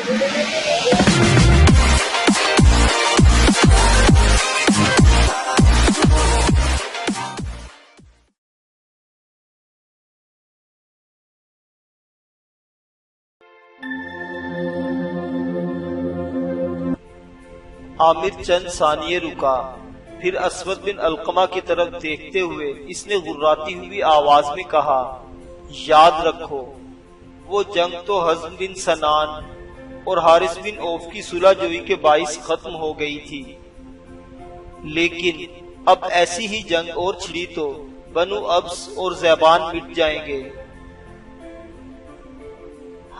عامر چند ثانیے رکا، پھر اسود بن علقمہ کی طرف دیکھتے ہوئے اس نے غراتی ہوئی آواز میں کہا، یاد رکھو وہ جنگ تو حزم بن سنان اور حارث بن عوف کی صلح جوئی کے باعث ختم ہو گئی تھی، لیکن اب ایسی ہی جنگ اور چھڑی تو بنو ابس اور زیبان مٹ جائیں گے۔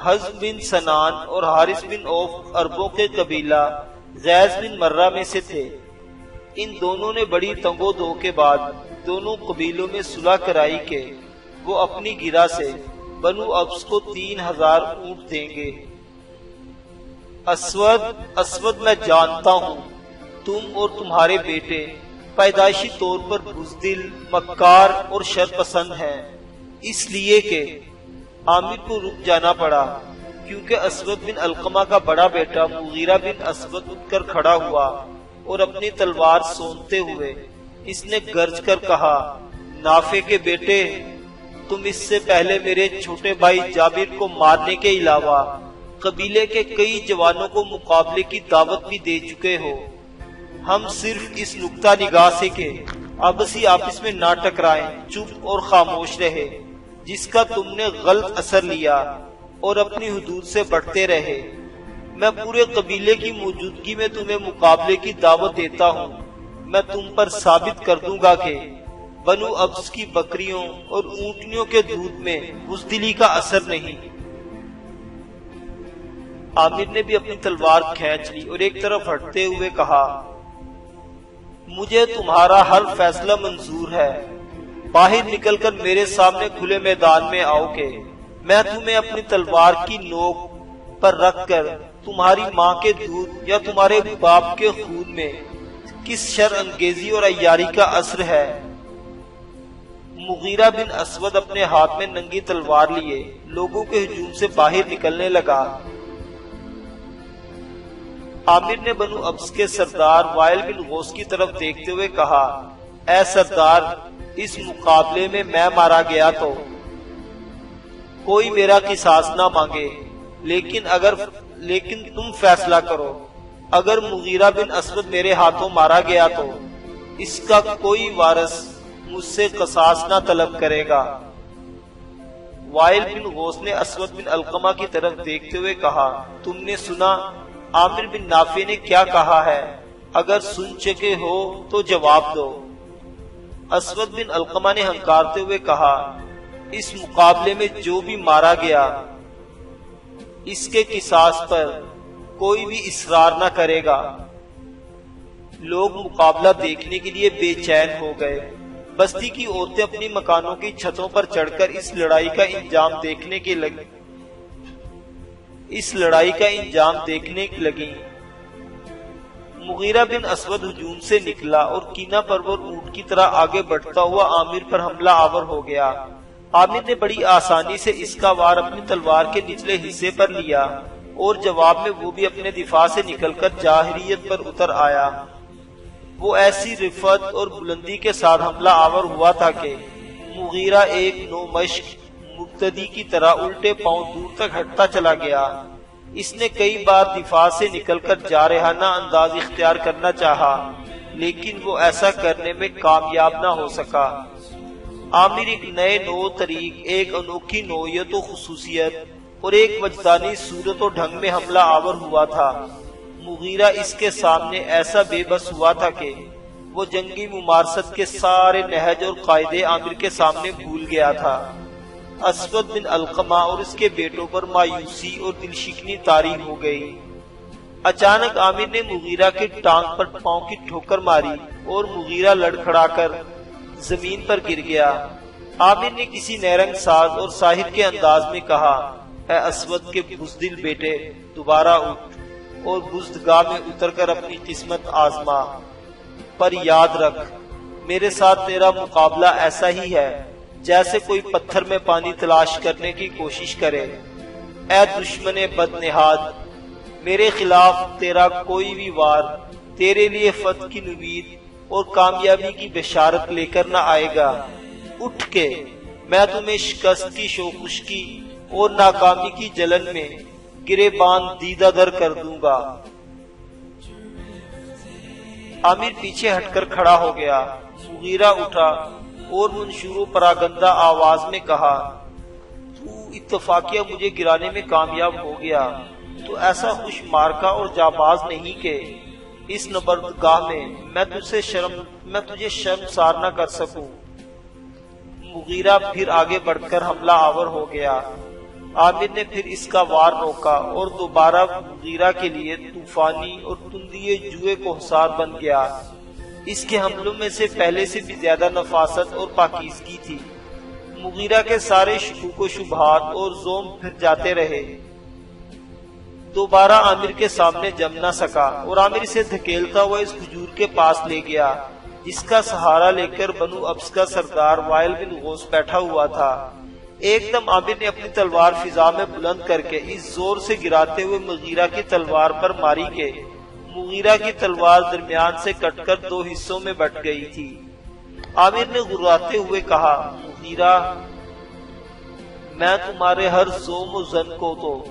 حزم بن سنان اور حارث بن عوف عربوں کے قبیلہ غیظ بن مرہ میں سے تھے۔ ان دونوں نے بڑی تنگ و دو کے بعد دونوں قبیلوں میں صلح کرائی کہ وہ اپنی گرہ سے بنو ابس کو 3000 اونٹ دیں گے۔ اسود میں جانتا ہوں تم اور تمہارے بیٹے پیدائشی طور پر بزدل، مکار اور شر پسند ہیں، اس لیے کہ عامر کو رک جانا پڑا کیونکہ اسود بن علقمہ کا بڑا بیٹا مغیرہ بن اسود اٹھ کر کھڑا ہوا اور اپنی تلوار سونتے ہوئے اس نے گرج کر کہا، نافع کے بیٹے، تم اس سے پہلے میرے چھوٹے بھائی جابر کو مارنے کے علاوہ قبیلے کے کئی جوانوں کو مقابلے کی دعوت بھی دے چکے ہو۔ ہم صرف اس نقطہ نگاہ سے کہ آپسی آپس میں نہ ٹکرائیں چپ اور خاموش رہے، جس کا تم نے غلط اثر لیا اور اپنی حدود سے بڑھتے رہے۔ میں پورے قبیلے کی موجودگی میں تمہیں مقابلے کی دعوت دیتا ہوں۔ میں تم پر ثابت کر دوں گا کہ بنو ابس کی بکریوں اور اونٹنیوں کے دودھ میں بزدلی کا اثر نہیں۔ عامر نے بھی اپنی تلوار کھینچ لی اور ایک طرف ہٹتے ہوئے کہا، مجھے تمہارا ہر فیصلہ منظور ہے، باہر نکل کر میرے سامنے کھلے میدان میں آؤ کہ میں تمہیں اپنی تلوار کی نوک پر رکھ کر تمہاری ماں کے دودھ یا تمہارے باپ کے خون میں کس شر انگیزی اور عیاری کا اثر ہے۔ مغیرہ بن اسود اپنے ہاتھ میں ننگی تلوار لیے لوگوں کے ہجوم سے باہر نکلنے لگا۔ عامر نے بنو ابس کے سردار وائل بن غوث کی طرف دیکھتے ہوئے کہا، اے سردار، اس مقابلے میں مارا گیا تو کوئی میرا قصاص نہ مانگے، لیکن تم فیصلہ کرو، اگر مغیرہ بن اسود میرے ہاتھوں مارا گیا تو اس کا کوئی وارث مجھ سے قصاص نہ طلب کرے گا۔ وائل بن غوث نے اسود بن علقمہ کی طرف دیکھتے ہوئے کہا، تم نے سنا عامر بن نافع نے کیا کہا ہے؟ اگر سن چکے ہو تو جواب دو۔ اسود بن علقمہ نے ہنکارتے ہوئے کہا، اس مقابلے میں جو بھی مارا گیا اس کے قصاص پر کوئی بھی اصرار نہ کرے گا۔ لوگ مقابلہ دیکھنے کے لیے بے چین ہو گئے۔ بستی کی عورتیں اپنی مکانوں کی چھتوں پر چڑھ کر اس لڑائی کا انجام دیکھنے لگیں۔ مغیرہ بن اسود ہجوم سے نکلا اور کینہ پرور اونٹ کی طرح آگے بڑھتا ہوا عامر پر حملہ آور ہو گیا۔ عامر نے بڑی آسانی سے اس کا وار اپنی تلوار کے نچلے حصے پر لیا اور جواب میں وہ بھی اپنے دفاع سے نکل کر جاہریت پر اتر آیا۔ وہ ایسی رفت اور بلندی کے ساتھ حملہ آور ہوا تھا کہ مغیرہ ایک نو مشق مبتدی کی طرح الٹے پاؤں دور تک ہٹتا چلا گیا۔ اس نے کئی بار دفاع سے نکل کر جارحانہ انداز اختیار کرنا چاہا، لیکن وہ ایسا کرنے میں کامیاب نہ ہو سکا۔ عامر ایک نئے نو طریق، ایک انوکھی نوعیت و خصوصیت اور ایک وجدانی صورت و ڈھنگ میں حملہ آور ہوا تھا۔ مغیرہ اس کے سامنے ایسا بے بس ہوا تھا کہ وہ جنگی ممارست کے سارے نہج اور قاعدے عامر کے سامنے بھول گیا تھا۔ اسود بن علقمہ اور اس کے بیٹوں پر مایوسی اور دل شکنی طاری ہو گئی۔ اچانک عامر نے مغیرہ کے ٹانگ پر پاؤں کی ٹھوکر ماری اور مغیرہ لڑکھڑا کر زمین پر گر گیا۔ عامر نے کسی نیرنگ ساز اور ساحر کے انداز میں کہا، اے اسود کے بزدل بیٹے، دوبارہ اٹھ اور بزدگاہ میں اتر کر اپنی قسمت آزما، پر یاد رکھ میرے ساتھ تیرا مقابلہ ایسا ہی ہے جیسے کوئی پتھر میں پانی تلاش کرنے کی کوشش کرے۔ اے دشمن بد نہاد، میرے خلاف تیرا کوئی بھی وار تیرے لیے فتح کی نوید اور کامیابی کی بشارت لے کر نہ آئے گا۔ اٹھ کے میں تمہیں شکست کی شوخشکی اور ناکامی کی جلن میں گریباں دیدہ در کر دوں گا۔ عامر پیچھے ہٹ کر کھڑا ہو گیا۔ مغیرہ اٹھا اور منشور و پراگندہ آواز میں کہا، تو اتفاقیہ مجھے گرانے میں کامیاب ہو گیا، تو ایسا خوش مارکا اور جاباز نہیں کہ اس نبردگاہ میں میں تجھے شرمسار نہ کر سکوں۔ مغیرہ پھر آگے بڑھ کر حملہ آور ہو گیا۔ عامر نے پھر اس کا وار روکا اور دوبارہ مغیرہ کے لیے طوفانی اور تندی جوئے کو حصار بن گیا۔ اس کے حملوں میں سے پہلے سے بھی زیادہ نفاست اور پاکیزگی تھی۔ مغیرہ کے سارے شکوک و شبہات اور زوم پھر جاتے رہے، دوبارہ عامر کے سامنے جم نہ سکا اور عامر اسے دھکیلتا ہوا اس کھجور کے پاس لے گیا جس کا سہارا لے کر بنو ابس کا سردار وائل بن غوث بیٹھا ہوا تھا۔ ایک دم عامر نے اپنی تلوار فضا میں بلند کر کے اس زور سے گراتے ہوئے مغیرہ کی تلوار پر ماری کہ مغیرہ کی تلوار درمیان سے کٹ کر دو حصوں میں بٹ گئی تھی۔ عامر نے غراتے ہوئے کہا، مغیرہ، میں تمہارے ہر زوم و زن کو تو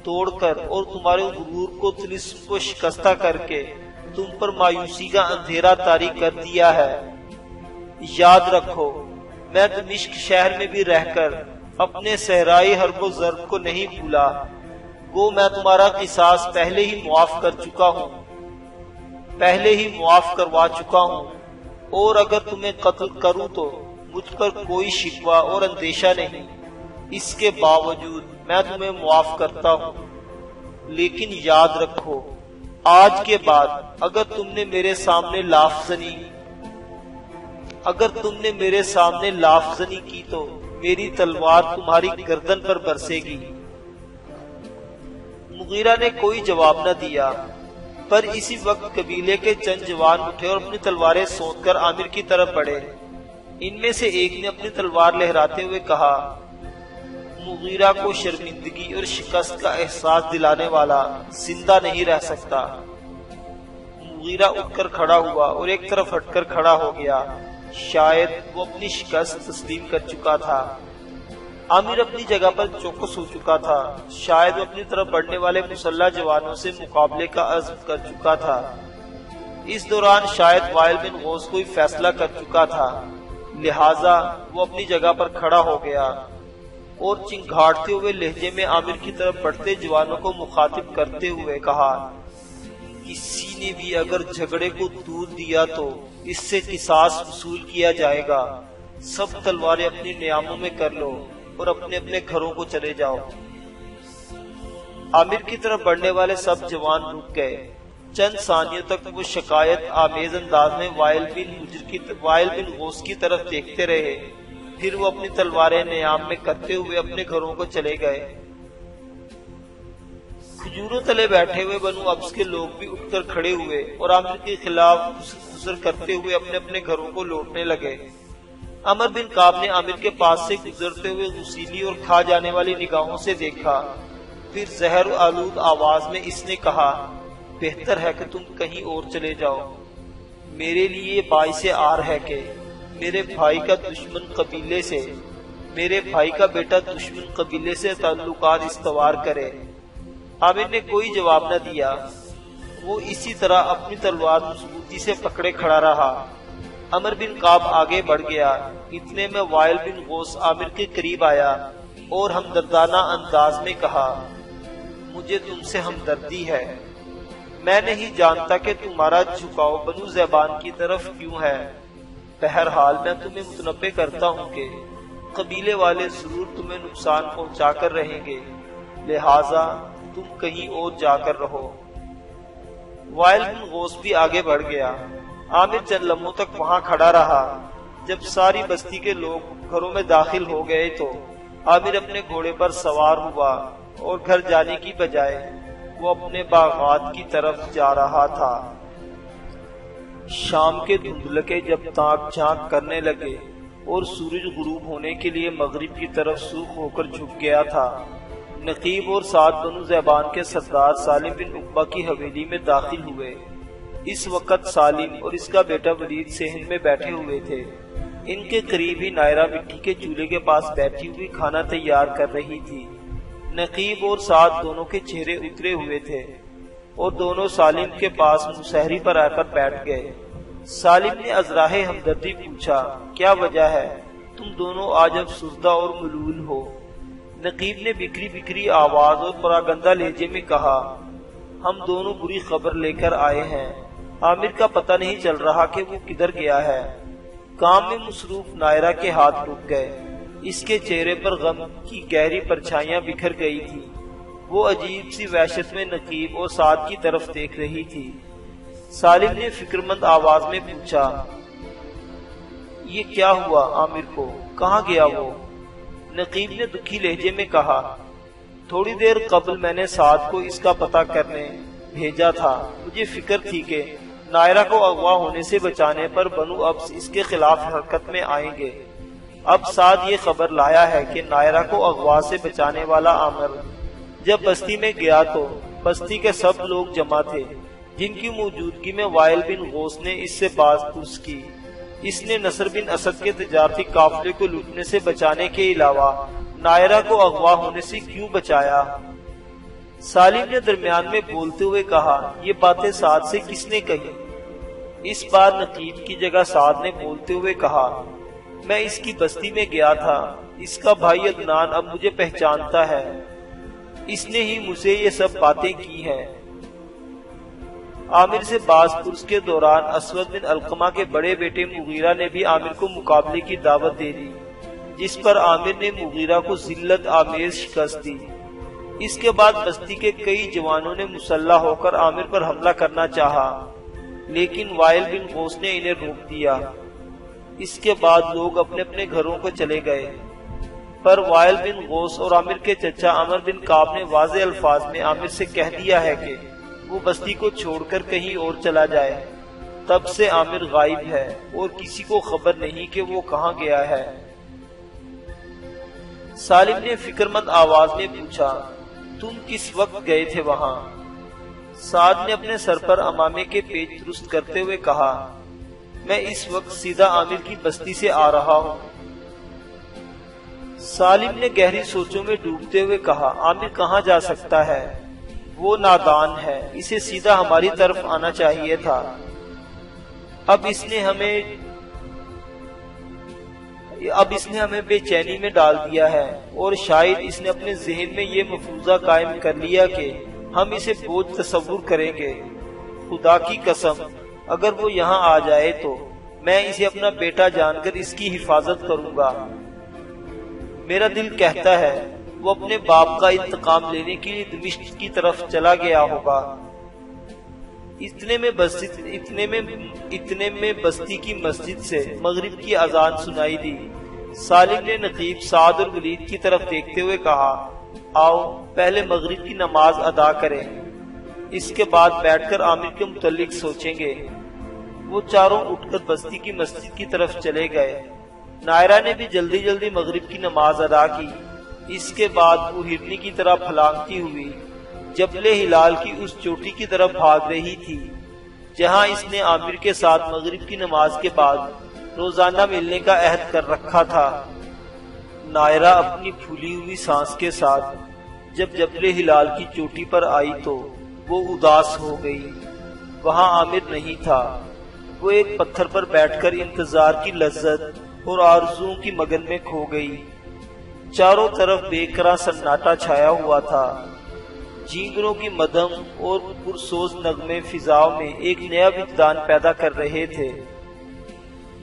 توڑ کر اور تمہارے غرور کو طلسم کو شکستہ کر کے تم پر مایوسی کا اندھیرا طاری کر دیا ہے۔ یاد رکھو، میں دمشق شہر میں بھی رہ کر اپنے صحرائی حرب و ضرب کو نہیں بھولا، گو میں تمہارا قصاص پہلے ہی معاف کر چکا ہوں، پہلے ہی معاف کروا چکا ہوں، اور اگر تمہیں قتل کروں تو مجھ پر کوئی شکوہ اور اندیشہ نہیں، اس کے باوجود میں تمہیں معاف کرتا ہوں۔ لیکن یاد رکھو، آج کے بعد اگر تم نے میرے سامنے لاف زنی کی تو میری تلوار تمہاری گردن پر برسے گی۔ مغیرہ نے کوئی جواب نہ دیا، پر اسی وقت قبیلے کے چند جوان اٹھے اور اپنی تلواریں سونت کر عامر کی طرف بڑھے۔ ان میں سے ایک نے اپنی تلوار لہراتے ہوئے کہا، مغیرہ کو شرمندگی اور شکست کا احساس دلانے والا زندہ نہیں رہ سکتا۔ مغیرہ اٹھ کر کھڑا ہوا اور ایک طرف ہٹ کر کھڑا ہو گیا، شاید وہ اپنی شکست تسلیم کر چکا تھا۔ عامر اپنی جگہ پر چوکس ہو چکا تھا، شاید وہ اپنی طرف بڑھنے والے مسلح جوانوں سے مقابلے کا عزم کر چکا تھا۔ اس دوران شاید وائل بن غوث کوئی فیصلہ کر چکا تھا، لہٰذا وہ اپنی جگہ پر کھڑا ہو گیا اور چنگھاڑتے ہوئے لہجے میں عامر کی طرف بڑھتے جوانوں کو مخاطب کرتے ہوئے کہا، کسی نے بھی اگر جھگڑے کو دودھ دیا تو اس سے قصاص وصول کیا جائے گا۔ سب تلواریں اپنی نیاموں میں کر لو اور اپنے اپنے گھروں کو چلے جاؤ۔ عامر کی طرف بڑھنے والے سب جوان رک گئے۔ چند ثانیوں تک وہ شکایت آمیز انداز میں وائل بن غوث کی طرف دیکھتے رہے، پھر وہ اپنی تلواریں نیام میں کرتے ہوئے اپنے گھروں کو چلے گئے۔ کھجوروں تلے بیٹھے ہوئے بنو ابس کے لوگ بھی اٹھ کر کھڑے ہوئے اور عامر کے خلاف خسر کرتے ہوئے اپنے اپنے گھروں کو لوٹنے لگے۔ عمر بن کعب نے عامر کے پاس سے گزرتے ہوئے غسیلی اور کھا جانے والی نگاہوں سے دیکھا، پھر زہر آلود آواز میں اس نے کہا، بہتر ہے کہ تم کہیں اور چلے جاؤ۔ میرے لیے باعث آر ہے کہ میرے بھائی کا بیٹا دشمن قبیلے سے تعلقات استوار کرے۔ عامر نے کوئی جواب نہ دیا، وہ اسی طرح اپنی تلوار مضبوطی سے پکڑے کھڑا رہا۔ عمر بن کعب آگے بڑھ گیا، اتنے میں وائل بن غوث عامر کے قریب آیا اور ہمدردانہ انداز میں کہا، مجھے تم سے ہمدردی ہے، میں نہیں جانتا کہ تمہارا جھکاؤ بنو زیبان کی طرف کیوں ہے، بہرحال میں تمہیں متنبہ کرتا ہوں کہ قبیلے والے ضرور تمہیں نقصان پہنچا کر رہیں گے، لہٰذا تم کہیں اور جا کر رہو۔ وائل بن غوث بھی آگے بڑھ گیا۔ عامر چند لمحوں تک وہاں کھڑا رہا۔ جب ساری بستی کے لوگ گھروں میں داخل ہو گئے تو عامر اپنے گھوڑے پر سوار ہوا اور گھر جانے کی بجائے وہ اپنے باغات کی طرف جا رہا تھا۔ شام کے دھندلکے جب تاک جھانک کرنے لگے اور سورج غروب ہونے کے لیے مغرب کی طرف سرخ ہو کر جھک گیا تھا، نقیب اور سعد بنو ذیبان کے سردار سالم بن عقبہ کی حویلی میں داخل ہوئے۔ اس وقت سالم اور اس کا بیٹا ولید صحن میں بیٹھے ہوئے تھے۔ ان کے قریب ہی نائرہ مٹی کے چولہے کے پاس بیٹھی ہوئی کھانا تیار کر رہی تھی۔ نقیب اور سعد دونوں کے چہرے اترے ہوئے تھے اور دونوں سالم کے پاس مسحری پر آ کر بیٹھ گئے۔ سالم نے ازراہ ہمدردی پوچھا، کیا وجہ ہے؟ تم دونوں آج افسردہ اور ملول ہو۔ نقیب نے بکھری بکھری آواز اور پراگندہ لہجے میں کہا، ہم دونوں بری خبر لے کر آئے ہیں۔ عامر کا پتہ نہیں چل رہا کہ وہ کدھر گیا ہے۔ کام میں مصروف نائرہ کے ہاتھ رک گئے۔ اس کے چہرے پر غم کی گہری پرچھائیاں بکھر گئی تھی۔ وہ عجیب سی وحشت میں نقیب اور سعد کی طرف دیکھ رہی تھی۔ سالم نے فکرمند آواز میں پوچھا، یہ کیا ہوا عامر کو؟ کہاں گیا وہ؟ نقیب نے دکھی لہجے میں کہا، تھوڑی دیر قبل میں نے سعد کو اس کا پتہ کرنے بھیجا تھا۔ مجھے فکر تھی کہ نائرہ کو اغوا ہونے سے بچانے پر بنو ابس اس کے خلاف حرکت میں آئیں گے۔ اب سعد یہ خبر لایا ہے کہ نائرہ کو اغوا سے بچانے والا عامر جب بستی میں گیا تو بستی کے سب لوگ جمع تھے، جن کی موجودگی میں وائل بن غوث نے اس سے باز پرس کی۔ اس نے نصر بن اسد کے تجارتی قافلے کو لوٹنے سے بچانے کے علاوہ نائرہ کو اغوا ہونے سے کیوں بچایا؟ سالم نے درمیان میں بولتے ہوئے کہا، یہ باتیں سعد سے کس نے کہی؟ اس بار نقیب کی جگہ سعد نے بولتے ہوئے کہا، میں اس کی بستی میں گیا تھا۔ اس کا بھائی عدنان اب مجھے پہچانتا ہے۔ اس نے ہی مجھے یہ سب باتیں کی ہیں۔ عامر سے باز پرس کے دوران اسود بن علقمہ کے بڑے بیٹے مغیرہ نے بھی عامر کو مقابلے کی دعوت دے دی، جس پر عامر نے مغیرہ کو ذلت آمیز شکست دی۔ اس کے بعد بستی کے کئی جوانوں نے مسلح ہو کر عامر پر حملہ کرنا چاہا، لیکن وائل بن غوث نے انہیں روک دیا۔ اس کے بعد لوگ اپنے اپنے گھروں کو چلے گئے، پر وائل بن غوث اور عامر کے چچا عمر بن کعب نے واضح الفاظ میں عامر سے کہہ دیا ہے کہ وہ بستی کو چھوڑ کر کہیں اور چلا جائے۔ تب سے عامر غائب ہے اور کسی کو خبر نہیں کہ وہ کہاں گیا ہے۔ سالم نے فکرمند آواز میں پوچھا، تم کس وقت گئے تھے وہاں؟ سعد نے اپنے سر پر امامے کے پیچ درست کرتے ہوئے کہا، میں اس وقت سیدھا عامر کی بستی سے آ رہا ہوں۔ سالم نے گہری سوچوں میں ڈوبتے ہوئے کہا، عامر کہاں جا سکتا ہے؟ وہ نادان ہے، اسے سیدھا ہماری طرف آنا چاہیے تھا۔ اب اس نے ہمیں بے چینی میں ڈال دیا ہے، اور شاید اس نے اپنے ذہن میں یہ مفروضہ قائم کر لیا کہ ہم اسے بوجھ تصور کریں گے۔ خدا کی قسم، اگر وہ یہاں آ جائے تو میں اسے اپنا بیٹا جان کر اس کی حفاظت کروں گا۔ میرا دل کہتا ہے وہ اپنے باپ کا انتقام لینے کے لیے دمشق کی طرف چلا گیا ہوگا۔ اتنے میں بستی کی مسجد سے مغرب کی اذان سنائی دی۔ سالم نے نقیب، سعد اور ولید کی طرف دیکھتے ہوئے کہا، آؤ پہلے مغرب کی نماز ادا کریں، اس کے بعد بیٹھ کر عامر کے متعلق سوچیں گے۔ وہ چاروں اٹھ کر بستی کی مسجد کی طرف چلے گئے۔ نائرہ نے بھی جلدی جلدی مغرب کی نماز ادا کی۔ اس کے بعد وہ ہرنی کی طرح پھلانگتی ہوئی جبل ہلال کی اس چوٹی کی طرف بھاگ رہی تھی جہاں اس نے عامر کے ساتھ مغرب کی نماز کے بعد روزانہ ملنے کا عہد کر رکھا تھا۔ نائرہ اپنی پھولی ہوئی سانس کے ساتھ جب جبل ہلال کی چوٹی پر آئی تو وہ اداس ہو گئی۔ وہاں عامر نہیں تھا۔ وہ ایک پتھر پر بیٹھ کر انتظار کی لذت اور آرزوؤں کی مگن میں کھو گئی۔ چاروں طرف بے قرار سناٹا چھایا ہوا تھا۔ جھینگروں کی مدھم اور پرسوز نغمے فضاؤں میں ایک نیا وجدان پیدا کر رہے تھے۔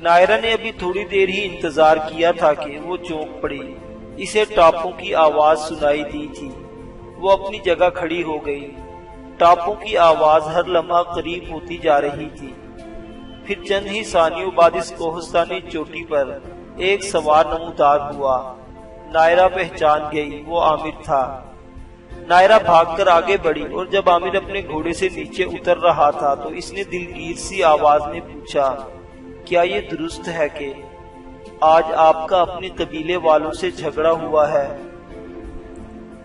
نائرہ نے ابھی تھوڑی دیر ہی انتظار کیا تھا کہ وہ چونک پڑی۔ اسے ٹاپوں کی آواز سنائی دی تھی۔ وہ اپنی جگہ کھڑی ہو گئی۔ ٹاپوں کی آواز ہر لمحہ قریب ہوتی جا رہی تھی۔ پھر چند ہی ثانیوں بعد اس کوہستانی چوٹی پر ایک سوار نمودار ہوا۔ نائرہ پہچان گئی، وہ عامر تھا۔ نائرہ بھاگ کر آگے بڑھی اور جب عامر اپنے گھوڑے سے نیچے اتر رہا تھا تو اس نے دلگیر سی آواز میں پوچھا، کیا یہ درست ہے کہ آج آپ کا اپنے قبیلے والوں سے جھگڑا ہوا ہے؟